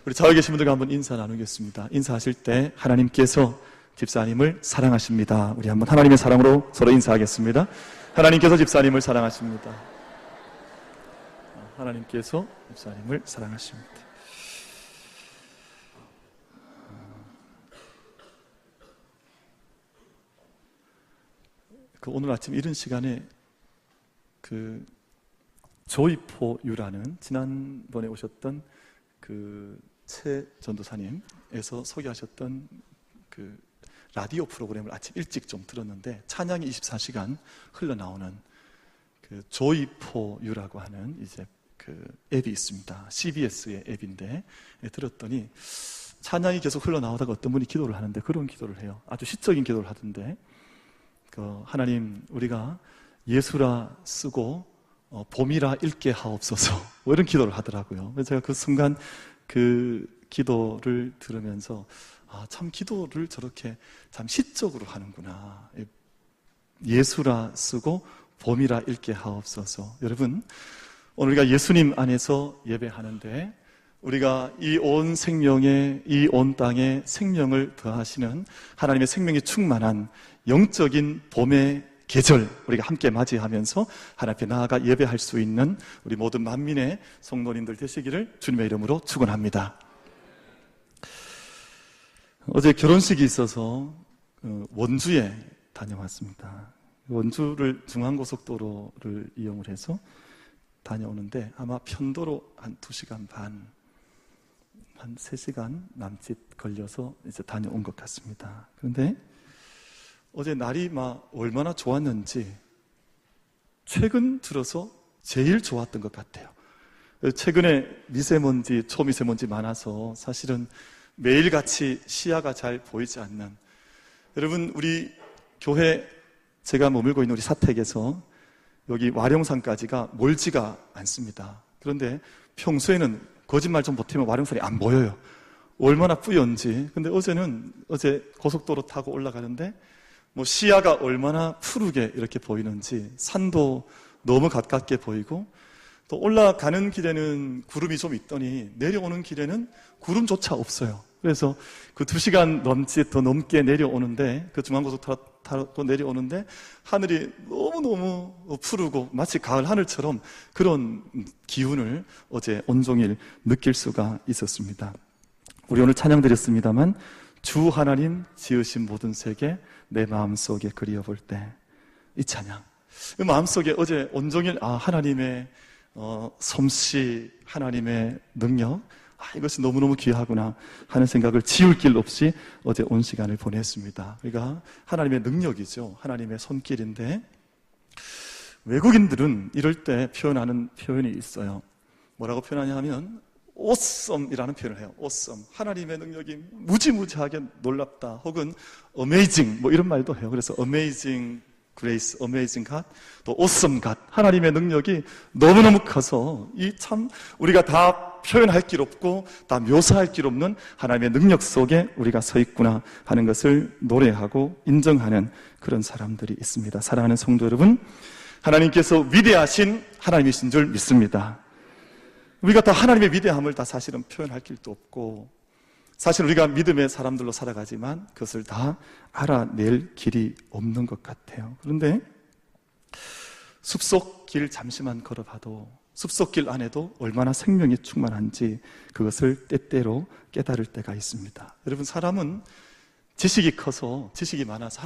우리 좌우에 계신 분들과 한번 인사 나누겠습니다. 인사하실 때 하나님께서 집사님을 사랑하십니다. 우리 한번 하나님의 사랑으로 서로 인사하겠습니다. 하나님께서 집사님을 사랑하십니다. 하나님께서 집사님을 사랑하십니다. 오늘 아침 이른 시간에 조이포유라는 지난번에 오셨던 최 전도사님에서 소개하셨던 라디오 프로그램을 아침 일찍 좀 들었는데, 찬양이 24시간 흘러나오는 조이포유라고 하는 이제 앱이 있습니다. CBS의 앱인데, 들었더니 찬양이 계속 흘러나오다가 어떤 분이 기도를 하는데, 그런 기도를 해요. 아주 시적인 기도를 하던데, 하나님, 우리가 예수라 쓰고 봄이라 읽게 하옵소서, 뭐 이런 기도를 하더라고요. 그래서 제가 그 순간 그 기도를 들으면서 참 기도를 저렇게 참 시적으로 하는구나. 예수라 쓰고 봄이라 읽게 하옵소서. 여러분, 오늘 우리가 예수님 안에서 예배하는데, 우리가 이 온 생명에, 이 온 땅에 생명을 더하시는 하나님의 생명이 충만한 영적인 봄의 계절, 우리가 함께 맞이하면서 하나님 앞에 나아가 예배할 수 있는 우리 모든 만민의 성도님들 되시기를 주님의 이름으로 축원합니다. 어제 결혼식이 있어서 원주에 다녀왔습니다. 원주를 중앙고속도로를 이용을 해서 다녀오는데, 아마 편도로 한 2시간 반, 한 3시간 남짓 걸려서 이제 다녀온 것 같습니다. 그런데 어제 날이 얼마나 좋았는지 최근 들어서 제일 좋았던 것 같아요. 최근에 미세먼지, 초미세먼지 많아서 사실은 매일같이 시야가 잘 보이지 않는, 여러분, 우리 교회 제가 머물고 있는 우리 사택에서 여기 와룡산까지가 멀지가 않습니다. 그런데 평소에는 거짓말 좀 보태면 와룡산이 안 보여요. 얼마나 뿌연지. 근데 어제 고속도로 타고 올라가는데 시야가 얼마나 푸르게 이렇게 보이는지, 산도 너무 가깝게 보이고, 또 올라가는 길에는 구름이 좀 있더니 내려오는 길에는 구름조차 없어요. 그래서 2시간 넘짓 더 넘게 내려오는데, 중앙고속도로 타고 내려오는데 하늘이 너무너무 푸르고 마치 가을 하늘처럼 그런 기운을 어제 온종일 느낄 수가 있었습니다. 우리 오늘 찬양 드렸습니다만, 주 하나님 지으신 모든 세계 내 마음속에 그리워볼 때, 이 찬양, 이 마음속에 어제 온종일 하나님의 솜씨, 하나님의 능력, 이것이 너무너무 귀하구나 하는 생각을 지울 길 없이 어제 온 시간을 보냈습니다. 그러니까 하나님의 능력이죠. 하나님의 손길인데, 외국인들은 이럴 때 표현하는 표현이 있어요. 뭐라고 표현하냐 하면 awesome이라는 표현을 해요. awesome. 하나님의 능력이 무지무지하게 놀랍다, 혹은 amazing, 이런 말도 해요. 그래서 amazing grace, amazing God, 또 awesome God. 하나님의 능력이 너무너무 커서 참 우리가 다 표현할 길 없고 다 묘사할 길 없는 하나님의 능력 속에 우리가 서 있구나 하는 것을 노래하고 인정하는 그런 사람들이 있습니다. 사랑하는 성도 여러분, 하나님께서 위대하신 하나님이신 줄 믿습니다. 우리가 다 하나님의 위대함을 다 사실은 표현할 길도 없고, 사실 우리가 믿음의 사람들로 살아가지만 그것을 다 알아낼 길이 없는 것 같아요. 그런데 숲속길 잠시만 걸어봐도, 숲속길 안에도 얼마나 생명이 충만한지 그것을 때때로 깨달을 때가 있습니다. 여러분, 사람은 지식이 커서, 지식이 많아서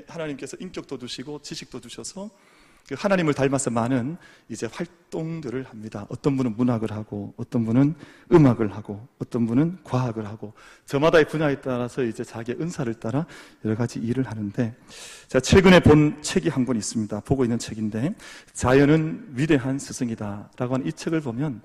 하나님께서 인격도 주시고 지식도 주셔서 하나님을 닮아서 많은 이제 활동들을 합니다. 어떤 분은 문학을 하고, 어떤 분은 음악을 하고, 어떤 분은 과학을 하고, 저마다의 분야에 따라서 이제 자기의 은사를 따라 여러 가지 일을 하는데, 제가 최근에 본 책이 한 권 있습니다. 보고 있는 책인데, 자연은 위대한 스승이다 라고 하는 이 책을 보면,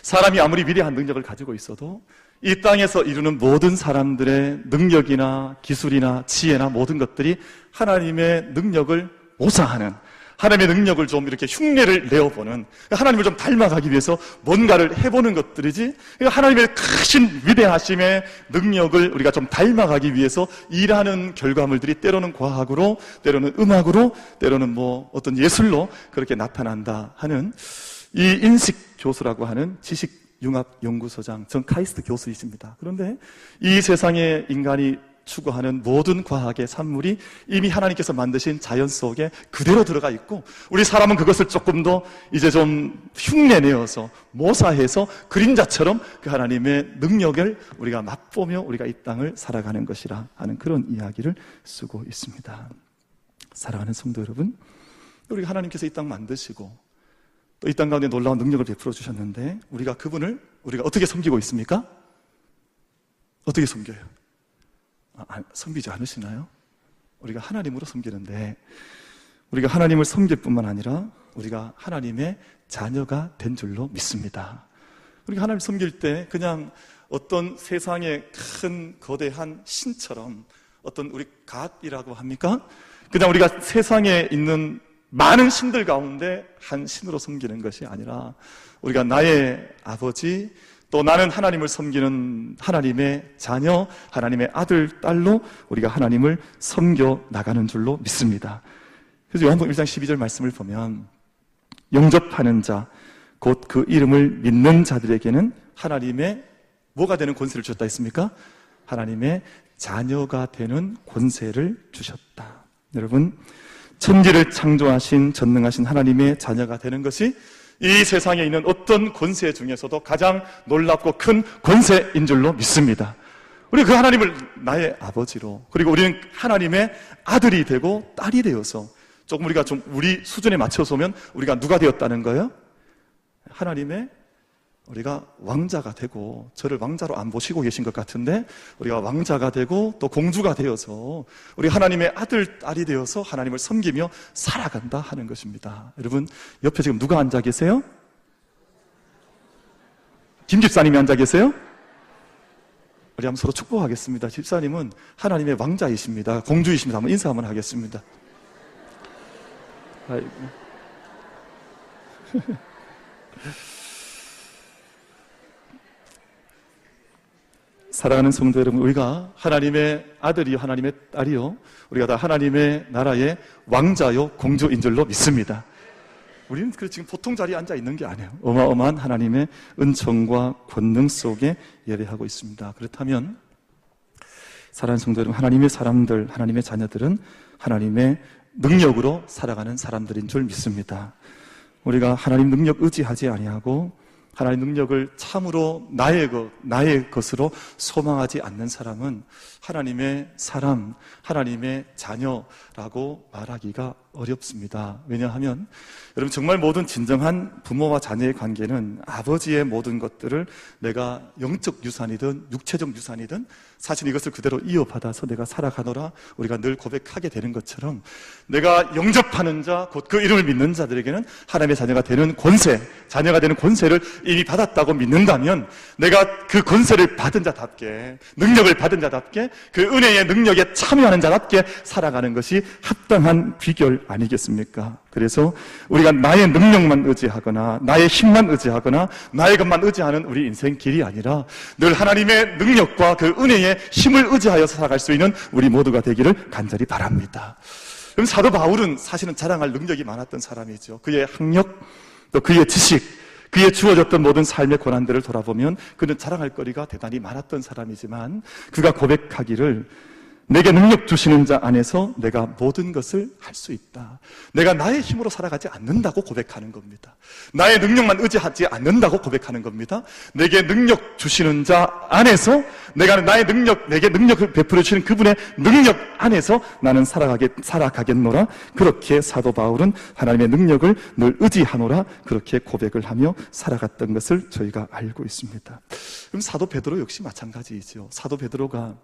사람이 아무리 위대한 능력을 가지고 있어도 이 땅에서 이루는 모든 사람들의 능력이나 기술이나 지혜나 모든 것들이 하나님의 능력을 모사하는, 하나님의 능력을 좀 이렇게 흉내를 내어보는, 하나님을 좀 닮아가기 위해서 뭔가를 해보는 것들이지, 하나님의 크신 위대하심의 능력을 우리가 좀 닮아가기 위해서 일하는 결과물들이 때로는 과학으로, 때로는 음악으로, 때로는 어떤 예술로 그렇게 나타난다 하는 이 인식교수라고 하는 지식 융합연구소장, 전 카이스트 교수이십니다. 그런데 이 세상에 인간이 추구하는 모든 과학의 산물이 이미 하나님께서 만드신 자연 속에 그대로 들어가 있고, 우리 사람은 그것을 조금 더 이제 좀 흉내내어서 모사해서 그림자처럼 그 하나님의 능력을 우리가 맛보며 우리가 이 땅을 살아가는 것이라 하는 그런 이야기를 쓰고 있습니다. 사랑하는 성도 여러분, 우리가 하나님께서 이 땅 만드시고 또 이 땅 가운데 놀라운 능력을 베풀어 주셨는데, 우리가 그분을 우리가 어떻게 섬기고 있습니까? 어떻게 섬겨요? 섬기지 않으시나요? 우리가 하나님으로 섬기는데, 우리가 하나님을 섬길 뿐만 아니라 우리가 하나님의 자녀가 된 줄로 믿습니다. 우리가 하나님을 섬길 때 그냥 어떤 세상의 큰 거대한 신처럼, 어떤 우리 갓이라고 합니까? 그냥 우리가 세상에 있는 많은 신들 가운데 한 신으로 섬기는 것이 아니라, 우리가 나의 아버지, 또 나는 하나님을 섬기는 하나님의 자녀, 하나님의 아들, 딸로 우리가 하나님을 섬겨 나가는 줄로 믿습니다. 그래서 요한복음 1장 12절 말씀을 보면, 영접하는 자, 곧 그 이름을 믿는 자들에게는 하나님의 뭐가 되는 권세를 주셨다 했습니까? 하나님의 자녀가 되는 권세를 주셨다. 여러분, 천지를 창조하신 전능하신 하나님의 자녀가 되는 것이 이 세상에 있는 어떤 권세 중에서도 가장 놀랍고 큰 권세인 줄로 믿습니다. 우리 그 하나님을 나의 아버지로, 그리고 우리는 하나님의 아들이 되고 딸이 되어서, 조금 우리가 좀 우리 수준에 맞춰서 오면 우리가 누가 되었다는 거예요? 하나님의, 우리가 왕자가 되고, 저를 왕자로 안 보시고 계신 것 같은데 우리가 왕자가 되고 또 공주가 되어서 우리 하나님의 아들, 딸이 되어서 하나님을 섬기며 살아간다 하는 것입니다. 여러분, 옆에 지금 누가 앉아 계세요? 김 집사님이 앉아 계세요? 우리 한번 서로 축복하겠습니다. 집사님은 하나님의 왕자이십니다. 공주이십니다. 한번 인사 한번 하겠습니다. 아이고. 사랑하는 성도 여러분, 우리가 하나님의 아들이요 하나님의 딸이요, 우리가 다 하나님의 나라의 왕자요 공주인 줄로 믿습니다. 우리는 지금 보통 자리에 앉아 있는 게 아니에요. 어마어마한 하나님의 은총과 권능 속에 예배하고 있습니다. 그렇다면 사랑하는 성도 여러분, 하나님의 사람들, 하나님의 자녀들은 하나님의 능력으로 살아가는 사람들인 줄 믿습니다. 우리가 하나님 능력 의지하지 아니하고 하나님 능력을 참으로 나의 것으로 소망하지 않는 사람은 하나님의 사람, 하나님의 자녀라고 말하기가 어렵습니다. 왜냐하면 여러분, 정말 모든 진정한 부모와 자녀의 관계는 아버지의 모든 것들을 내가 영적 유산이든 육체적 유산이든 사실 이것을 그대로 이어받아서 내가 살아가노라 우리가 늘 고백하게 되는 것처럼, 내가 영접하는 자, 곧 그 이름을 믿는 자들에게는 하나님의 자녀가 되는 권세, 자녀가 되는 권세를 이미 받았다고 믿는다면, 내가 그 권세를 받은 자답게, 능력을 받은 자답게, 그 은혜의 능력에 참여하는 자답게 살아가는 것이 합당한 비결 아니겠습니까? 그래서 우리가 나의 능력만 의지하거나 나의 힘만 의지하거나 나의 것만 의지하는 우리 인생 길이 아니라 늘 하나님의 능력과 그 은혜의 힘을 의지하여 살아갈 수 있는 우리 모두가 되기를 간절히 바랍니다. 그럼 사도 바울은 사실은 자랑할 능력이 많았던 사람이죠. 그의 학력, 또 그의 지식, 그의 주어졌던 모든 삶의 고난들을 돌아보면 그는 자랑할 거리가 대단히 많았던 사람이지만, 그가 고백하기를 내게 능력 주시는 자 안에서 내가 모든 것을 할 수 있다. 내가 나의 힘으로 살아가지 않는다고 고백하는 겁니다. 나의 능력만 의지하지 않는다고 고백하는 겁니다. 내게 능력 주시는 자 안에서 내가 내게 능력을 베풀어 주시는 그분의 능력 안에서 나는 살아가겠노라. 그렇게 사도 바울은 하나님의 능력을 늘 의지하노라, 그렇게 고백을 하며 살아갔던 것을 저희가 알고 있습니다. 그럼 사도 베드로 역시 마찬가지이죠. 사도 베드로가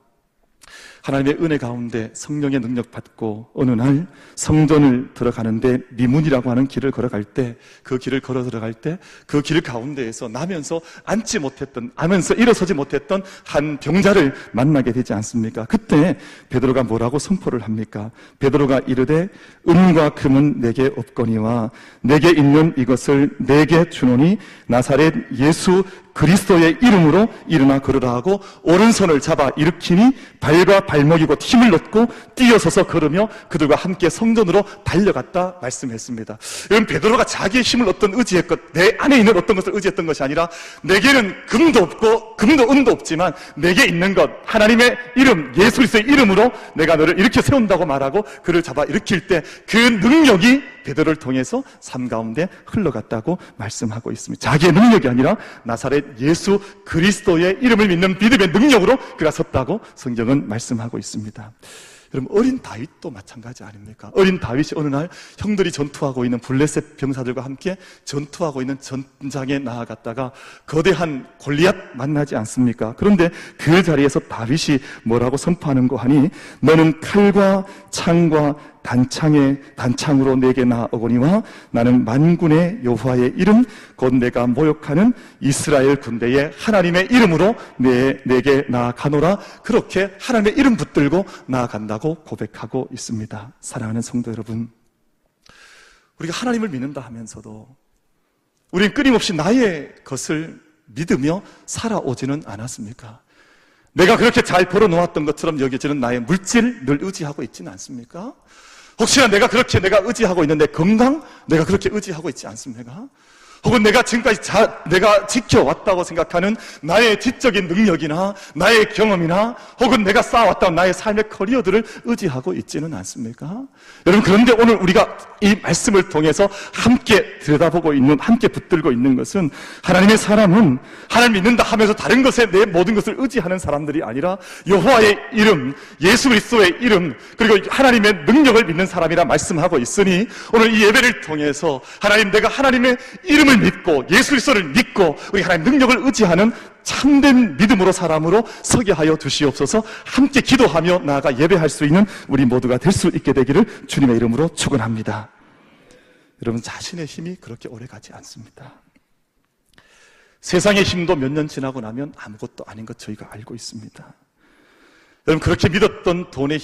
하나님의 은혜 가운데 성령의 능력 받고 어느 날 성전을 들어가는데 미문이라고 하는 길을 걸어갈 때, 그 길을 걸어 들어갈 때 그 길 가운데에서 나면서 일어서지 못했던 한 병자를 만나게 되지 않습니까? 그때 베드로가 뭐라고 선포를 합니까? 베드로가 이르되 은과 금은 내게 없거니와 내게 있는 이것을 내게 주노니 나사렛 예수 그리스도의 이름으로 일어나 걸으라 하고 오른손을 잡아 일으키니 발과 발목이고 힘을 얻고 뛰어서서 걸으며 그들과 함께 성전으로 달려갔다 말씀했습니다. 여러분, 베드로가 자기의 힘을 얻던 의지의 것, 내 안에 있는 어떤 것을 의지했던 것이 아니라 내게는 금도 없고 금도 은도 없지만 내게 있는 것, 하나님의 이름, 예수 그리스도의 이름으로 내가 너를 일으켜 세운다고 말하고 그를 잡아 일으킬 때 그 능력이 베드로를 통해서 삶 가운데 흘러갔다고 말씀하고 있습니다. 자기의 능력이 아니라 나사렛 예수 그리스도의 이름을 믿는 믿음의 능력으로 그가 섰다고 성경은 말씀하고 있습니다. 여러분, 어린 다윗도 마찬가지 아닙니까? 어린 다윗이 어느 날 형들이 전투하고 있는 블레셋 병사들과 함께 전투하고 있는 전장에 나아갔다가 거대한 골리앗 만나지 않습니까? 그런데 그 자리에서 다윗이 뭐라고 선포하는 거 하니, 너는 칼과 창과 단창으로 내게 나아오거니와 나는 만군의 여호와의 이름 곧 내가 모욕하는 이스라엘 군대의 하나님의 이름으로 내게 나아가노라. 그렇게 하나님의 이름 붙들고 나아간다고 고백하고 있습니다. 사랑하는 성도 여러분, 우리가 하나님을 믿는다 하면서도 우리는 끊임없이 나의 것을 믿으며 살아오지는 않았습니까? 내가 그렇게 잘 벌어놓았던 것처럼 여겨지는 나의 물질 늘 의지하고 있지는 않습니까? 혹시나 내가 의지하고 있는 내 건강, 내가 그렇게 의지하고 있지 않습니까? 혹은 내가 지금까지 내가 지켜왔다고 생각하는 나의 지적인 능력이나 나의 경험이나 혹은 내가 쌓아왔던 나의 삶의 커리어들을 의지하고 있지는 않습니까? 여러분, 그런데 오늘 우리가 이 말씀을 통해서 함께 들여다보고 있는, 함께 붙들고 있는 것은, 하나님의 사람은 하나님 믿는다 하면서 다른 것에 내 모든 것을 의지하는 사람들이 아니라 여호와의 이름, 예수 그리스도의 이름, 그리고 하나님의 능력을 믿는 사람이라 말씀하고 있으니, 오늘 이 예배를 통해서 내가 하나님의 이름을 믿고 예수 그리스도를 믿고 우리 하나님 능력을 의지하는 참된 믿음으로 사람으로 서게 하여 주시옵소서. 함께 기도하며 나아가 예배할 수 있는 우리 모두가 될 수 있게 되기를 주님의 이름으로 축원합니다. 여러분, 자신의 힘이 그렇게 오래 가지 않습니다. 세상의 힘도 몇 년 지나고 나면 아무것도 아닌 것 저희가 알고 있습니다. 여러분, 그렇게 믿었던 돈의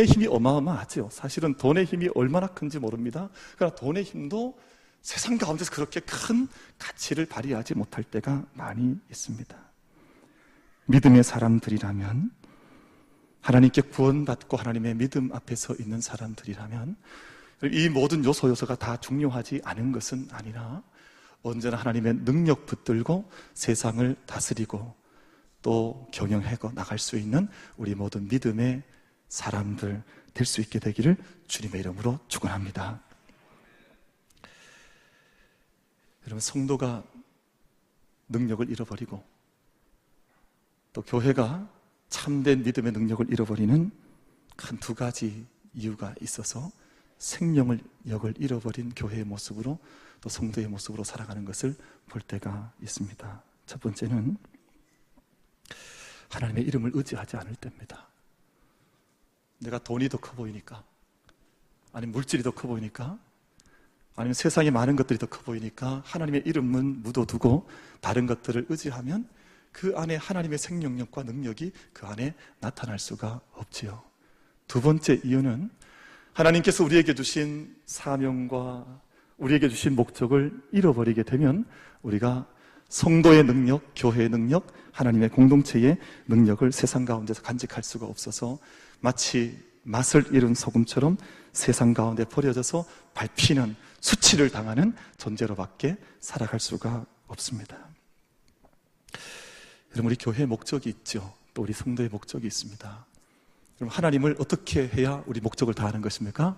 힘이 어마어마하죠. 사실은 돈의 힘이 얼마나 큰지 모릅니다. 그러나 돈의 힘도 세상 가운데서 그렇게 큰 가치를 발휘하지 못할 때가 많이 있습니다. 믿음의 사람들이라면, 하나님께 구원받고 하나님의 믿음 앞에 서 있는 사람들이라면 이 모든 요소가 다 중요하지 않은 것은 아니라 언제나 하나님의 능력 붙들고 세상을 다스리고 또 경영하고 나갈 수 있는 우리 모든 믿음의 사람들 될 수 있게 되기를 주님의 이름으로 축원합니다. 여러분, 성도가 능력을 잃어버리고 또 교회가 참된 믿음의 능력을 잃어버리는 한 두 가지 이유가 있어서 생명력을 잃어버린 교회의 모습으로 또 성도의 모습으로 살아가는 것을 볼 때가 있습니다. 첫 번째는 하나님의 이름을 의지하지 않을 때입니다. 내가 돈이 더 커 보이니까, 아니면 물질이 더 커 보이니까, 아니면 세상에 많은 것들이 더 커 보이니까 하나님의 이름은 묻어두고 다른 것들을 의지하면 그 안에 하나님의 생명력과 능력이 그 안에 나타날 수가 없지요. 두 번째 이유는 하나님께서 우리에게 주신 사명과 우리에게 주신 목적을 잃어버리게 되면 우리가 성도의 능력, 교회의 능력, 하나님의 공동체의 능력을 세상 가운데서 간직할 수가 없어서 마치 맛을 잃은 소금처럼 세상 가운데 버려져서 밟히는, 수치를 당하는 존재로밖에 살아갈 수가 없습니다. 여러분, 우리 교회의 목적이 있죠. 또 우리 성도의 목적이 있습니다. 그럼 하나님을 어떻게 해야 우리 목적을 다하는 것입니까?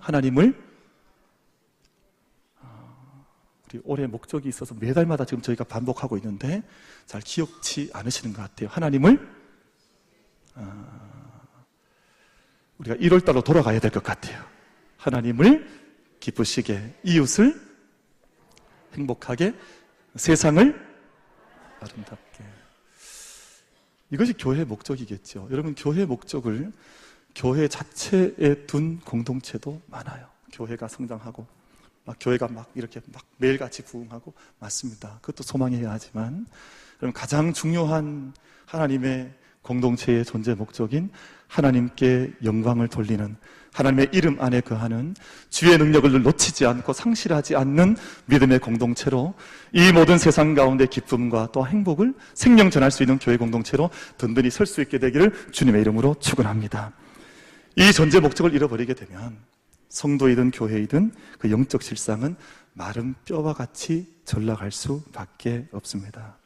우리 올해 목적이 있어서 매달마다 지금 저희가 반복하고 있는데 잘 기억치 않으시는 것 같아요. 하나님을 우리가 1월달로 돌아가야 될 것 같아요. 하나님을 기쁘시게, 이웃을 행복하게, 세상을 아름답게. 이것이 교회의 목적이겠죠. 여러분, 교회의 목적을 교회 자체에 둔 공동체도 많아요. 교회가 성장하고 교회가 이렇게 매일같이 부흥하고, 맞습니다. 그것도 소망해야 하지만 여러분, 가장 중요한 하나님의 공동체의 존재 목적인 하나님께 영광을 돌리는, 하나님의 이름 안에 거하는 주의 능력을 놓치지 않고 상실하지 않는 믿음의 공동체로 이 모든 세상 가운데 기쁨과 또 행복을 생명 전할 수 있는 교회 공동체로 든든히 설 수 있게 되기를 주님의 이름으로 축원합니다. 이 전제 목적을 잃어버리게 되면 성도이든 교회이든 그 영적 실상은 마른 뼈와 같이 전락할 수밖에 없습니다.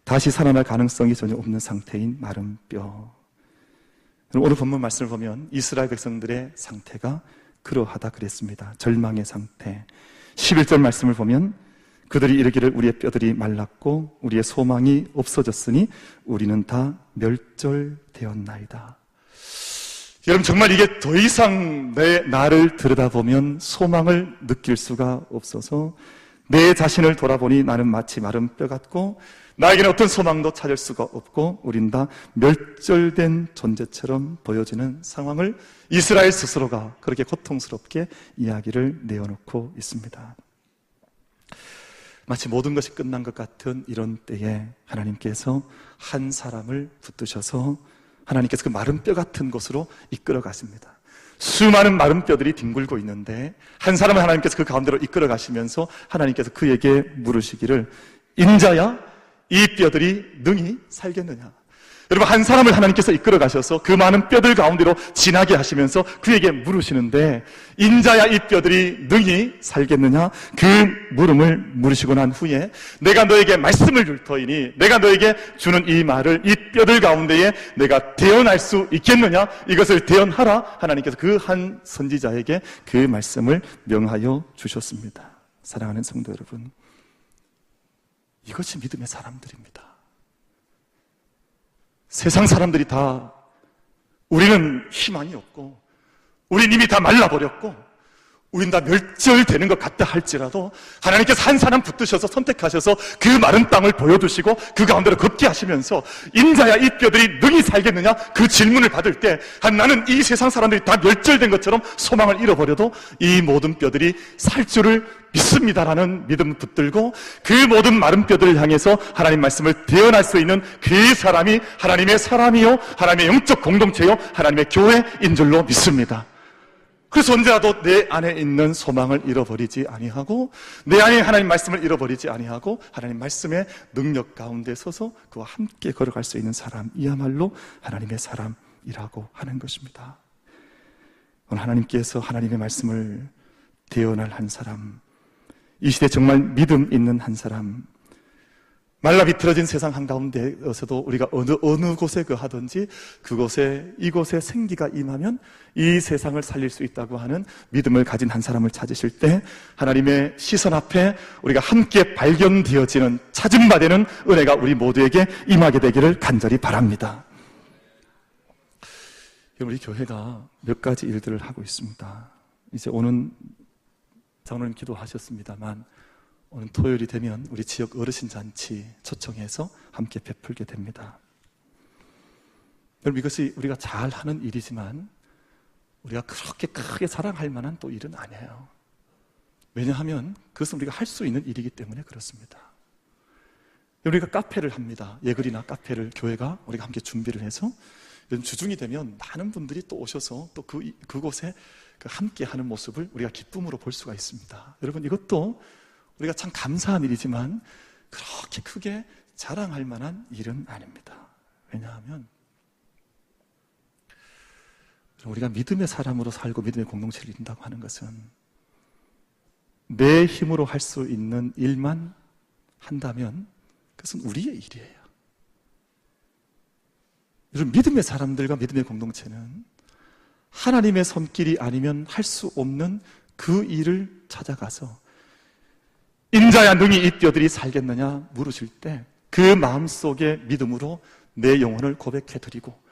다시 살아날 가능성이 전혀 없는 상태인 마른 뼈. 오늘 본문 말씀을 보면 이스라엘 백성들의 상태가 그러하다 그랬습니다. 절망의 상태. 11절 말씀을 보면 그들이 이르기를 우리의 뼈들이 말랐고 우리의 소망이 없어졌으니 우리는 다 멸절되었나이다. 여러분, 정말 이게 더 이상 나를 들여다보면 소망을 느낄 수가 없어서 내 자신을 돌아보니 나는 마치 마른 뼈 같고 나에게는 어떤 소망도 찾을 수가 없고 우린 다 멸절된 존재처럼 보여지는 상황을 이스라엘 스스로가 그렇게 고통스럽게 이야기를 내어놓고 있습니다. 마치 모든 것이 끝난 것 같은 이런 때에 하나님께서 한 사람을 붙드셔서 하나님께서 그 마른 뼈 같은 곳으로 이끌어 가십니다. 수많은 마른 뼈들이 뒹굴고 있는데 한 사람을 하나님께서 그 가운데로 이끌어 가시면서 하나님께서 그에게 물으시기를 인자야 이 뼈들이 능히 살겠느냐. 여러분, 한 사람을 하나님께서 이끌어 가셔서 그 많은 뼈들 가운데로 지나게 하시면서 그에게 물으시는데 인자야 이 뼈들이 능히 살겠느냐. 그 물음을 물으시고 난 후에 내가 너에게 말씀을 줄 터이니 내가 너에게 주는 이 말을 이 뼈들 가운데에 내가 대언할 수 있겠느냐. 이것을 대언하라. 하나님께서 그 한 선지자에게 그 말씀을 명하여 주셨습니다. 사랑하는 성도 여러분, 이것이 믿음의 사람들입니다. 세상 사람들이 다 우리는 희망이 없고 우린 이미 다 말라버렸고 우린 다 멸절되는 것 같다 할지라도 하나님께서 한 사람 붙드셔서 선택하셔서 그 마른 땅을 보여주시고 그 가운데로 걷게 하시면서 인자야 이 뼈들이 능히 살겠느냐 그 질문을 받을 때 나는 이 세상 사람들이 다 멸절된 것처럼 소망을 잃어버려도 이 모든 뼈들이 살 줄을 믿습니다라는 믿음을 붙들고 그 모든 마른 뼈들을 향해서 하나님 말씀을 대언할 수 있는 그 사람이 하나님의 사람이요 하나님의 영적 공동체요 하나님의 교회인 줄로 믿습니다. 그래서 언제라도 내 안에 있는 소망을 잃어버리지 아니하고 내 안에 하나님 말씀을 잃어버리지 아니하고 하나님 말씀의 능력 가운데 서서 그와 함께 걸어갈 수 있는 사람이야말로 하나님의 사람이라고 하는 것입니다. 오늘 하나님께서 하나님의 말씀을 대언할 한 사람, 이 시대 정말 믿음 있는 한 사람, 말라 비틀어진 세상 한가운데에서도 우리가 어느 곳에 거하든지 그곳에 이곳에 생기가 임하면 이 세상을 살릴 수 있다고 하는 믿음을 가진 한 사람을 찾으실 때 하나님의 시선 앞에 우리가 함께 발견되어지는 찾은 바 되는 은혜가 우리 모두에게 임하게 되기를 간절히 바랍니다. 우리 교회가 몇 가지 일들을 하고 있습니다. 이제 오는 장로님 기도하셨습니다만 오늘 토요일이 되면 우리 지역 어르신 잔치 초청해서 함께 베풀게 됩니다. 여러분, 이것이 우리가 잘하는 일이지만 우리가 그렇게 크게 자랑할 만한 또 일은 아니에요. 왜냐하면 그것은 우리가 할 수 있는 일이기 때문에 그렇습니다. 우리가 카페를 합니다. 예글이나 카페를 교회가 우리가 함께 준비를 해서 주중이 되면 많은 분들이 또 오셔서 또 그곳에 함께 하는 모습을 우리가 기쁨으로 볼 수가 있습니다. 여러분, 이것도 우리가 참 감사한 일이지만 그렇게 크게 자랑할 만한 일은 아닙니다. 왜냐하면 우리가 믿음의 사람으로 살고 믿음의 공동체를 이룬다고 하는 것은 내 힘으로 할 수 있는 일만 한다면 그것은 우리의 일이에요. 여러분, 믿음의 사람들과 믿음의 공동체는 하나님의 손길이 아니면 할 수 없는 그 일을 찾아가서 인자야 능히 이 뼈들이 살겠느냐 물으실 때 그 마음속의 믿음으로 내 영혼을 고백해드리고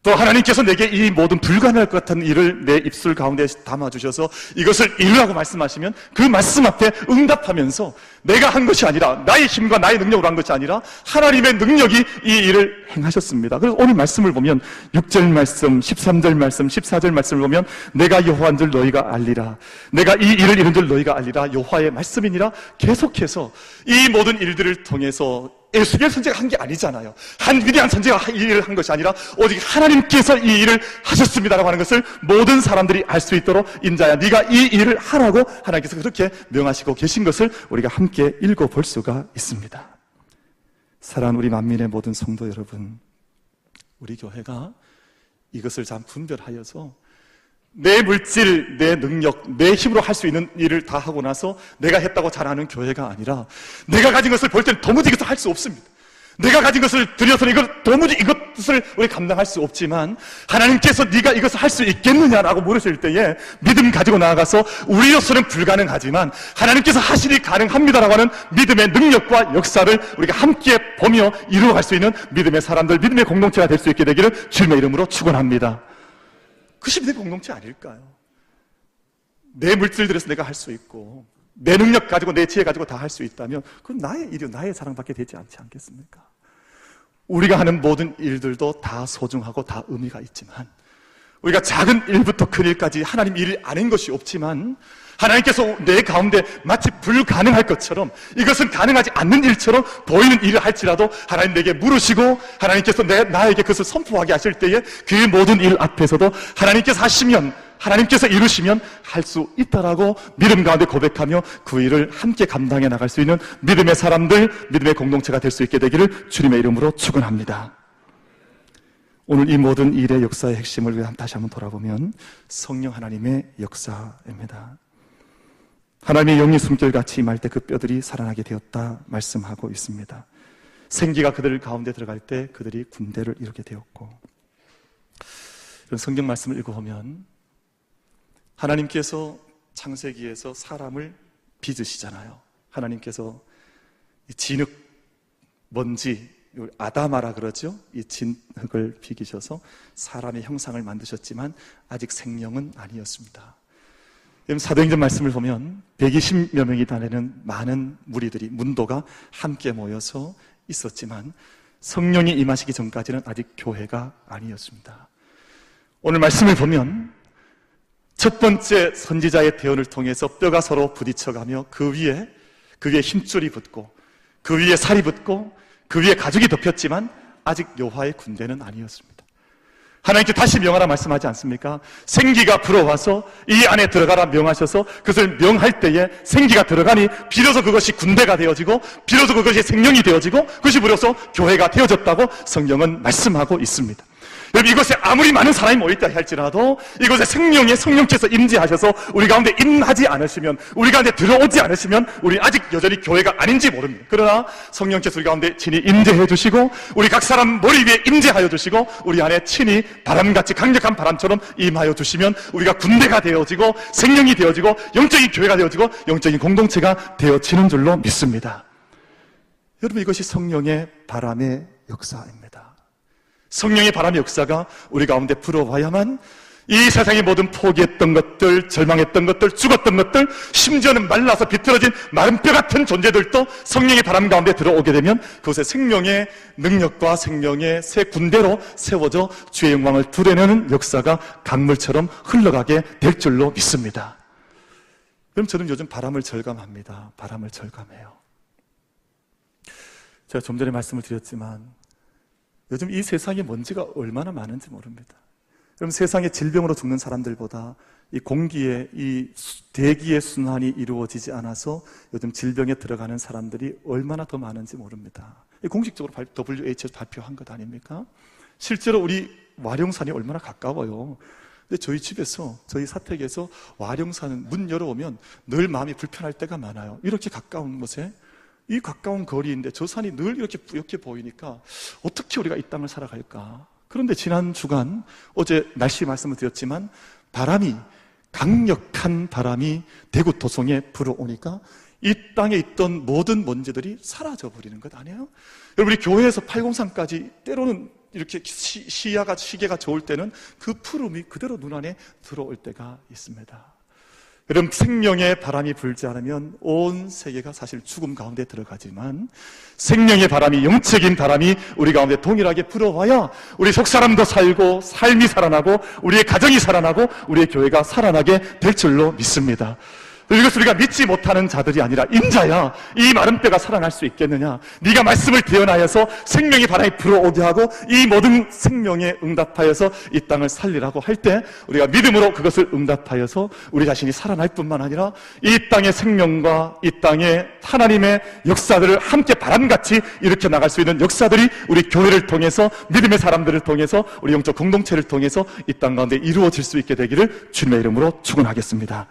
또 하나님께서 내게 이 모든 불가능할 것 같은 일을 내 입술 가운데 담아주셔서 이것을 이루라고 말씀하시면 그 말씀 앞에 응답하면서 내가 한 것이 아니라 나의 힘과 나의 능력으로 한 것이 아니라 하나님의 능력이 이 일을 행하셨습니다. 그래서 오늘 말씀을 보면 6절 말씀, 13절 말씀, 14절 말씀을 보면 내가 여호와인 줄 너희가 알리라, 내가 이 일을 이룬 줄 너희가 알리라, 여호와의 말씀이니라. 계속해서 이 모든 일들을 통해서 에스겔 선지자가 한 게 아니잖아요. 한 위대한 선지자가 이 일을 한 것이 아니라 오직 하나님께서 이 일을 하셨습니다라고 하는 것을 모든 사람들이 알 수 있도록 인자야 네가 이 일을 하라고 하나님께서 그렇게 명하시고 계신 것을 우리가 함께 읽어볼 수가 있습니다. 사랑하는 우리 만민의 모든 성도 여러분, 우리 교회가 이것을 잘 분별하여서 내 물질, 내 능력, 내 힘으로 할 수 있는 일을 다 하고 나서 내가 했다고 잘하는 교회가 아니라 내가 가진 것을 볼 때는 도무지 이것을 할 수 없습니다. 내가 가진 것을 들여서는 도무지 이것을 우리 감당할 수 없지만 하나님께서 네가 이것을 할 수 있겠느냐라고 물으실 때에 믿음 가지고 나아가서 우리로서는 불가능하지만 하나님께서 하시니 가능합니다라고 하는 믿음의 능력과 역사를 우리가 함께 보며 이루어갈 수 있는 믿음의 사람들, 믿음의 공동체가 될 수 있게 되기를 주님의 이름으로 축원합니다. 그것이 믿음의 공동체 아닐까요? 내 물질 들여서 내가 할 수 있고 내 능력 가지고 내 지혜 가지고 다 할 수 있다면 그건 나의 일이요, 나의 사랑밖에 되지 않지 않겠습니까? 우리가 하는 모든 일들도 다 소중하고 다 의미가 있지만 우리가 작은 일부터 큰 일까지 하나님 일을 아는 것이 없지만 하나님께서 내 가운데 마치 불가능할 것처럼 이것은 가능하지 않는 일처럼 보이는 일을 할지라도 하나님 내게 물으시고 하나님께서 나에게 그것을 선포하게 하실 때에 그 모든 일 앞에서도 하나님께서 하시면, 하나님께서 이루시면 할 수 있다라고 믿음 가운데 고백하며 그 일을 함께 감당해 나갈 수 있는 믿음의 사람들, 믿음의 공동체가 될 수 있게 되기를 주님의 이름으로 축원합니다. 오늘 이 모든 일의 역사의 핵심을 다시 한번 돌아보면 성령 하나님의 역사입니다. 하나님의 영이 숨결같이 임할 때 그 뼈들이 살아나게 되었다 말씀하고 있습니다. 생기가 그들 가운데 들어갈 때 그들이 군대를 이루게 되었고, 이런 성경 말씀을 읽어보면 하나님께서 창세기에서 사람을 빚으시잖아요. 하나님께서 진흙, 먼지, 아다마라 그러죠. 이 진흙을 비기셔서 사람의 형상을 만드셨지만 아직 생명은 아니었습니다. 사도행전 말씀을 보면 120여 명이 다니는 많은 무리들이, 문도가 함께 모여서 있었지만 성령이 임하시기 전까지는 아직 교회가 아니었습니다. 오늘 말씀을 보면 첫 번째 선지자의 대언을 통해서 뼈가 서로 부딪혀가며 그 위에 힘줄이 붙고 그 위에 살이 붙고 그 위에 가죽이 덮였지만 아직 여호와의 군대는 아니었습니다. 하나님께 다시 명하라 말씀하지 않습니까? 생기가 불어와서 이 안에 들어가라 명하셔서 그것을 명할 때에 생기가 들어가니 비로소 그것이 군대가 되어지고 비로소 그것이 생명이 되어지고 그것이 비로소 교회가 되어졌다고 성경은 말씀하고 있습니다. 여러분, 이곳에 아무리 많은 사람이 모였다 할지라도 이곳에 생명의 성령께서 임재하셔서 우리 가운데 임하지 않으시면, 우리 가운데 들어오지 않으시면 우리 아직 여전히 교회가 아닌지 모릅니다. 그러나 성령께서 우리 가운데 친히 임재해 주시고 우리 각 사람 머리 위에 임재하여 주시고 우리 안에 친히 바람같이 강력한 바람처럼 임하여 주시면 우리가 군대가 되어지고 생명이 되어지고 영적인 교회가 되어지고 영적인 공동체가 되어지는 줄로 믿습니다. 여러분, 이것이 성령의 바람의 역사입니다. 성령의 바람의 역사가 우리 가운데 불어와야만 이 세상의 모든 포기했던 것들, 절망했던 것들, 죽었던 것들, 심지어는 말라서 비틀어진 마른 뼈 같은 존재들도 성령의 바람 가운데 들어오게 되면 그곳에 생명의 능력과 생명의 새 군대로 세워져 주의 영광을 드러내는 역사가 강물처럼 흘러가게 될 줄로 믿습니다. 그럼 저는 요즘 바람을 절감합니다. 바람을 절감해요. 제가 좀 전에 말씀을 드렸지만 요즘 이 세상에 먼지가 얼마나 많은지 모릅니다. 그럼 세상에 질병으로 죽는 사람들보다 이 공기에, 이 대기의 순환이 이루어지지 않아서 요즘 질병에 들어가는 사람들이 얼마나 더 많은지 모릅니다. 공식적으로 WHO에서 발표한 것 아닙니까? 실제로 우리 와룡산이 얼마나 가까워요. 근데 저희 집에서, 저희 사택에서 와룡산은 문 열어오면 늘 마음이 불편할 때가 많아요. 이렇게 가까운 곳에, 이 가까운 거리인데 저 산이 늘 이렇게 뿌옇게 보이니까 어떻게 우리가 이 땅을 살아갈까? 그런데 지난 주간, 어제 날씨 말씀을 드렸지만 바람이, 강력한 바람이 대구 도성에 불어오니까 이 땅에 있던 모든 먼지들이 사라져 버리는 것 아니에요? 여러분, 우리 교회에서 803까지 때로는 이렇게 시계가 좋을 때는 그 푸름이 그대로 눈안에 들어올 때가 있습니다. 여러분, 생명의 바람이 불지 않으면 온 세계가 사실 죽음 가운데 들어가지만 생명의 바람이, 영적인 바람이 우리 가운데 동일하게 불어와야 우리 속사람도 살고 삶이 살아나고 우리의 가정이 살아나고 우리의 교회가 살아나게 될 줄로 믿습니다. 이것을 우리가 믿지 못하는 자들이 아니라 인자야, 이 마른 뼈가 살아날 수 있겠느냐, 네가 말씀을 대언하여서 생명이 바람에 불어오게 하고 이 모든 생명에 응답하여서 이 땅을 살리라고 할 때 우리가 믿음으로 그것을 응답하여서 우리 자신이 살아날 뿐만 아니라 이 땅의 생명과 이 땅의 하나님의 역사들을 함께 바람같이 일으켜 나갈 수 있는 역사들이 우리 교회를 통해서, 믿음의 사람들을 통해서, 우리 영적 공동체를 통해서 이 땅 가운데 이루어질 수 있게 되기를 주님의 이름으로 축원하겠습니다.